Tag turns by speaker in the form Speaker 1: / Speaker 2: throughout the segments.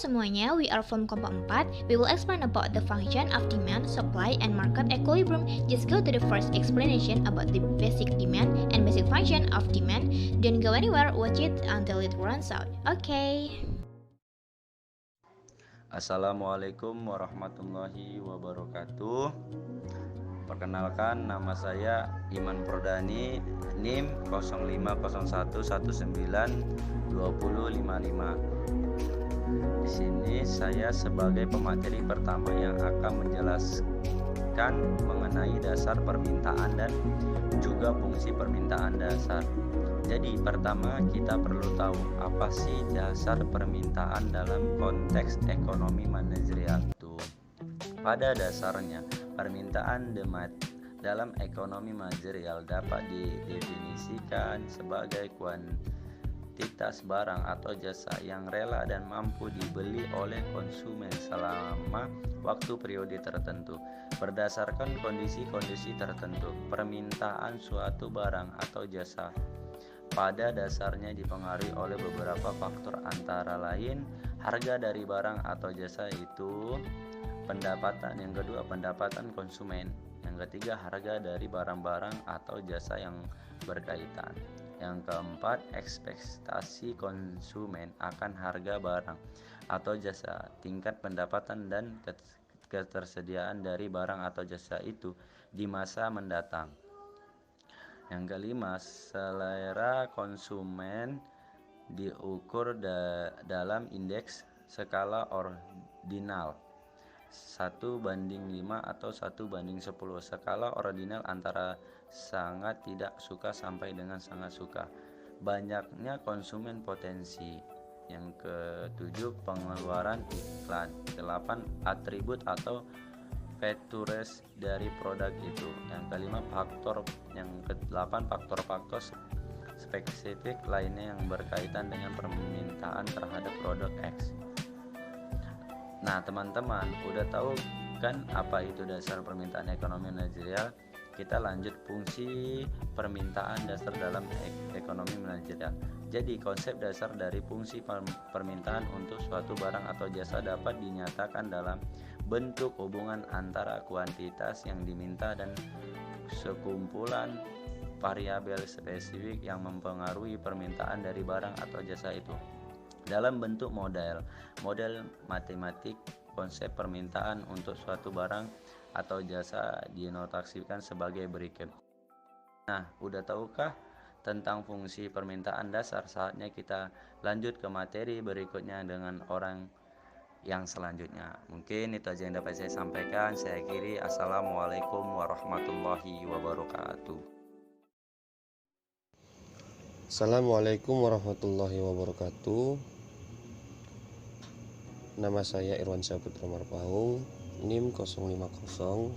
Speaker 1: semuanya, we are from Kompa 4. We will explain about the function of demand, supply, and market equilibrium. Just go to the first explanation about the basic demand and basic function of demand. Don't go anywhere, watch it until it runs out. Okay.
Speaker 2: Assalamualaikum warahmatullahi wabarakatuh. Perkenalkan, nama saya Iman Prodani, NIM 0501192055. Di sini saya sebagai pemateri pertama yang akan menjelaskan mengenai dasar permintaan dan juga fungsi permintaan dasar. Jadi pertama kita perlu tahu apa sih dasar permintaan dalam konteks ekonomi manajerial itu. Pada dasarnya, permintaan demand dalam ekonomi manajerial dapat didefinisikan sebagai kuantitas barang atau jasa yang rela dan mampu dibeli oleh konsumen selama waktu periode tertentu. Berdasarkan kondisi-kondisi tertentu, permintaan suatu barang atau jasa pada dasarnya dipengaruhi oleh beberapa faktor, antara lain harga dari barang atau jasa itu, pendapatan, yang kedua pendapatan konsumen, yang ketiga harga dari barang-barang atau jasa yang berkaitan, yang keempat ekspektasi konsumen akan harga barang atau jasa, tingkat pendapatan dan ketersediaan dari barang atau jasa itu di masa mendatang. Yang kelima, selera konsumen diukur dalam indeks skala ordinal 1:5 atau 1:10. Skala ordinal antara sangat tidak suka sampai dengan sangat suka. Banyaknya konsumen potensi. Yang ketujuh, pengeluaran iklan. 8, atribut atau features dari produk itu. Yang kelima, faktor-faktor spesifik lainnya yang berkaitan dengan permintaan terhadap produk X. Nah, teman-teman, udah tahu kan apa itu dasar permintaan ekonomi manajerial? Kita lanjut fungsi permintaan dasar dalam ekonomi manajerial. Jadi, konsep dasar dari fungsi permintaan untuk suatu barang atau jasa dapat dinyatakan dalam bentuk hubungan antara kuantitas yang diminta dan sekumpulan variabel spesifik yang mempengaruhi permintaan dari barang atau jasa itu. Dalam bentuk model matematik, konsep permintaan untuk suatu barang atau jasa dinotaksikan sebagai berikut. Nah, udah tahukah tentang fungsi permintaan dasar? Saatnya kita lanjut ke materi berikutnya dengan orang yang selanjutnya. Mungkin itu aja yang dapat saya sampaikan. Saya akhiri. Assalamualaikum warahmatullahi wabarakatuh.
Speaker 3: Assalamualaikum warahmatullahi wabarakatuh. Nama saya Irwan Saputra Marpaung, NIM 0501173208.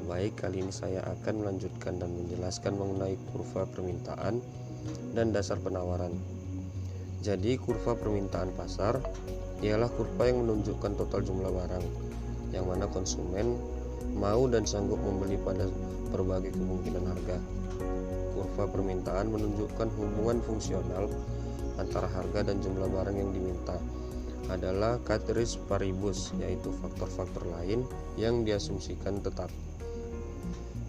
Speaker 3: Baik, kali ini saya akan melanjutkan dan menjelaskan mengenai kurva permintaan dan dasar penawaran. Jadi, kurva permintaan pasar ialah kurva yang menunjukkan total jumlah barang yang mana konsumen mau dan sanggup membeli pada berbagai kemungkinan harga. Kurva permintaan menunjukkan hubungan fungsional antara harga dan jumlah barang yang diminta adalah ceteris paribus, yaitu faktor-faktor lain yang diasumsikan tetap.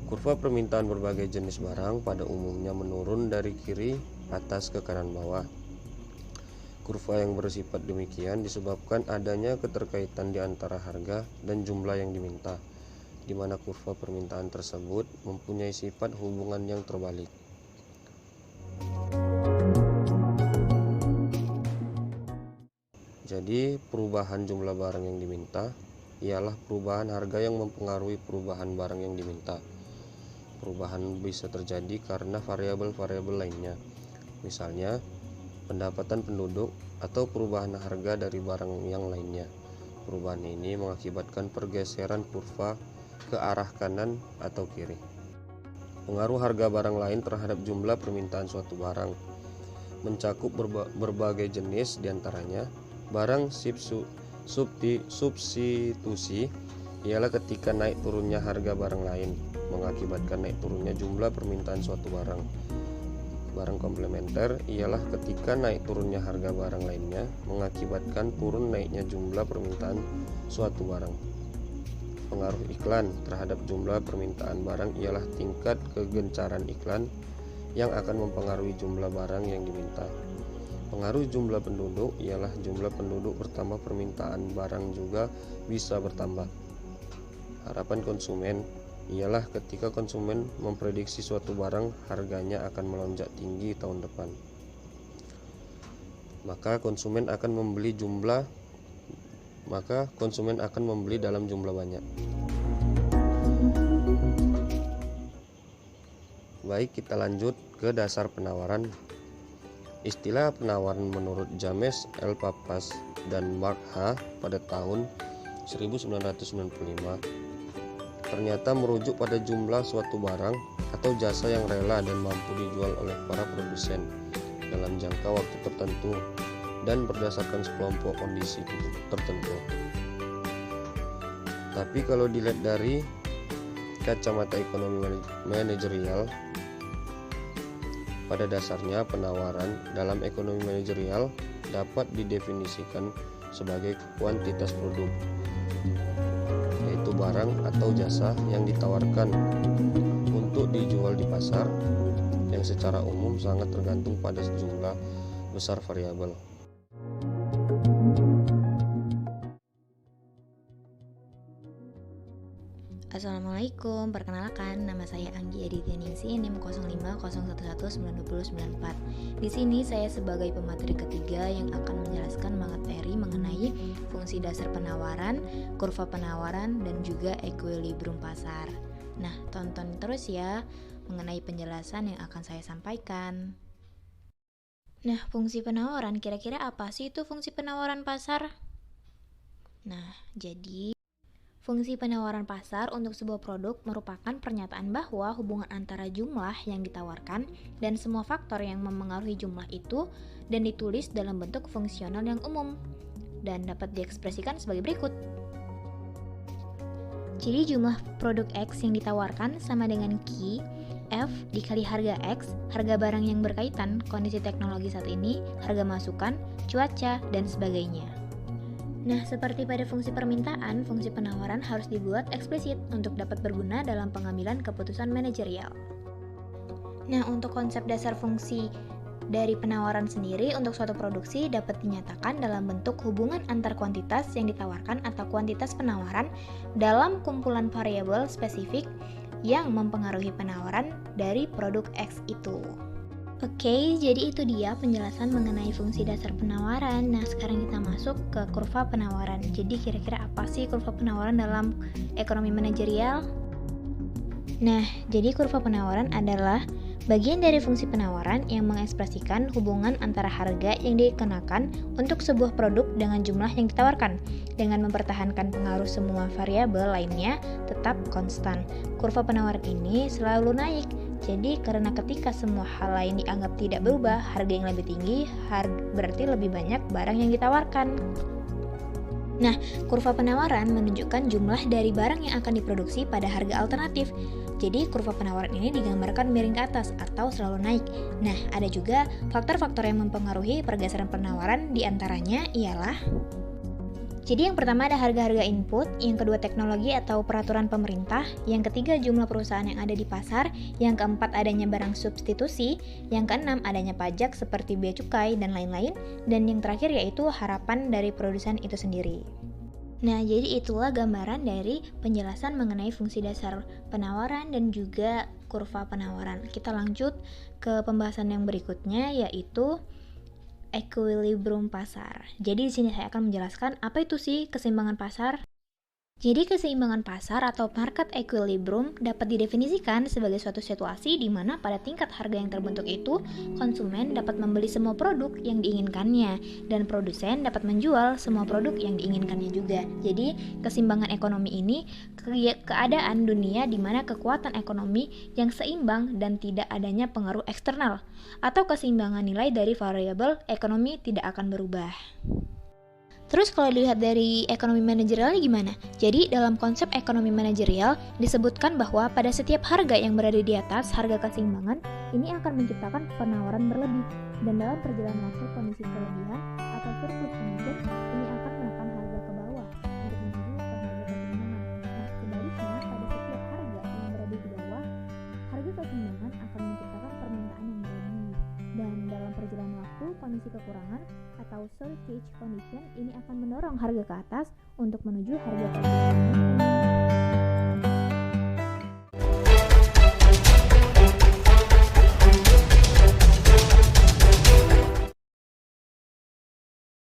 Speaker 3: Kurva permintaan berbagai jenis barang pada umumnya menurun dari kiri atas ke kanan bawah. Kurva yang bersifat demikian disebabkan adanya keterkaitan di antara harga dan jumlah yang diminta, di mana kurva permintaan tersebut mempunyai sifat hubungan yang terbalik. Jadi, perubahan jumlah barang yang diminta ialah perubahan harga yang mempengaruhi perubahan barang yang diminta. Perubahan bisa terjadi karena variabel-variabel lainnya, misalnya pendapatan penduduk atau perubahan harga dari barang yang lainnya. Perubahan ini mengakibatkan pergeseran kurva ke arah kanan atau kiri. Pengaruh harga barang lain terhadap jumlah permintaan suatu barang mencakup berbagai jenis, diantaranya barang substitusi ialah ketika naik turunnya harga barang lain mengakibatkan naik turunnya jumlah permintaan suatu barang. barang komplementer ialah ketika naik turunnya harga barang lainnya mengakibatkan turun naiknya jumlah permintaan suatu barang. Pengaruh iklan terhadap jumlah permintaan barang ialah tingkat kegencaran iklan yang akan mempengaruhi jumlah barang yang diminta. Pengaruh jumlah penduduk ialah jumlah penduduk bertambah, permintaan barang juga bisa bertambah. Harapan konsumen ialah ketika konsumen memprediksi suatu barang harganya akan melonjak tinggi tahun depan, maka konsumen akan membeli dalam jumlah banyak. Baik, kita lanjut ke dasar penawaran. Istilah penawaran menurut James L. Pappas dan Mark H. pada tahun 1995 ternyata merujuk pada jumlah suatu barang atau jasa yang rela dan mampu dijual oleh para produsen dalam jangka waktu tertentu dan berdasarkan sekelompok kondisi tertentu. Tapi kalau dilihat dari kacamata ekonomi manajerial, pada dasarnya penawaran dalam ekonomi manajerial dapat didefinisikan sebagai kuantitas produk, yaitu barang atau jasa yang ditawarkan untuk dijual di pasar, yang secara umum sangat tergantung pada sejumlah besar variabel.
Speaker 1: Assalamualaikum, perkenalkan nama saya Anggi Aditya Ningsi, NIM 0501192094. Di sini saya sebagai pemateri ketiga yang akan menjelaskan materi mengenai fungsi dasar penawaran, kurva penawaran, dan juga equilibrium pasar. Nah, tonton terus ya mengenai penjelasan yang akan saya sampaikan. Nah, fungsi penawaran, kira-kira apa sih itu fungsi penawaran pasar? Nah, jadi fungsi penawaran pasar untuk sebuah produk merupakan pernyataan bahwa hubungan antara jumlah yang ditawarkan dan semua faktor yang memengaruhi jumlah itu dan ditulis dalam bentuk fungsional yang umum dan dapat diekspresikan sebagai berikut. Jadi jumlah produk X yang ditawarkan sama dengan Q F dikali harga X, harga barang yang berkaitan, kondisi teknologi saat ini, harga masukan, cuaca, dan sebagainya. Nah, seperti pada fungsi permintaan, fungsi penawaran harus dibuat eksplisit untuk dapat berguna dalam pengambilan keputusan manajerial. Nah, untuk konsep dasar fungsi dari penawaran sendiri untuk suatu produksi dapat dinyatakan dalam bentuk hubungan antar kuantitas yang ditawarkan atau kuantitas penawaran dalam kumpulan variabel spesifik yang mempengaruhi penawaran dari produk X itu. Oke, jadi itu dia penjelasan mengenai fungsi dasar penawaran. Nah, sekarang kita masuk ke kurva penawaran. Jadi kira-kira apa sih kurva penawaran dalam ekonomi manajerial? Nah, jadi kurva penawaran adalah bagian dari fungsi penawaran yang mengekspresikan hubungan antara harga yang dikenakan untuk sebuah produk dengan jumlah yang ditawarkan, dengan mempertahankan pengaruh semua variabel lainnya tetap konstan. Kurva penawaran ini selalu naik. Jadi karena ketika semua hal lain dianggap tidak berubah, harga yang lebih tinggi berarti lebih banyak barang yang ditawarkan. Nah, kurva penawaran menunjukkan jumlah dari barang yang akan diproduksi pada harga alternatif. Jadi kurva penawaran ini digambarkan miring ke atas atau selalu naik. Nah, ada juga faktor-faktor yang mempengaruhi pergeseran penawaran, diantaranya ialah jadi yang pertama ada harga-harga input, yang kedua teknologi atau peraturan pemerintah, yang ketiga jumlah perusahaan yang ada di pasar, yang keempat adanya barang substitusi, yang keenam adanya pajak seperti bea cukai dan lain-lain, dan yang terakhir yaitu harapan dari produsen itu sendiri. Nah, jadi itulah gambaran dari penjelasan mengenai fungsi dasar penawaran dan juga kurva penawaran. Kita lanjut ke pembahasan yang berikutnya yaitu equilibrium pasar. Jadi di sini saya akan menjelaskan apa itu sih keseimbangan pasar. Jadi keseimbangan pasar atau market equilibrium dapat didefinisikan sebagai suatu situasi di mana pada tingkat harga yang terbentuk itu, konsumen dapat membeli semua produk yang diinginkannya dan produsen dapat menjual semua produk yang diinginkannya juga. Jadi keseimbangan ekonomi ini keadaan dunia di mana kekuatan ekonomi yang seimbang dan tidak adanya pengaruh eksternal atau keseimbangan nilai dari variabel ekonomi tidak akan berubah. Terus kalau dilihat dari ekonomi manajerialnya gimana? Jadi dalam konsep ekonomi manajerial disebutkan bahwa pada setiap harga yang berada di atas harga keseimbangan ini akan menciptakan penawaran berlebih, dan dalam perjalanan waktu kondisi kelebihan atau surplus kemudian ini akan menekan harga ke bawah untuk menuju ke harga keseimbangan. Nah, sebaliknya pada setiap harga yang berada di bawah harga keseimbangan akan menciptakan permintaan yang berlebih, dan dalam perjalanan waktu kondisi kekurangan atau shortage condition ini akan mendorong harga ke atas untuk menuju harga keseimbangan.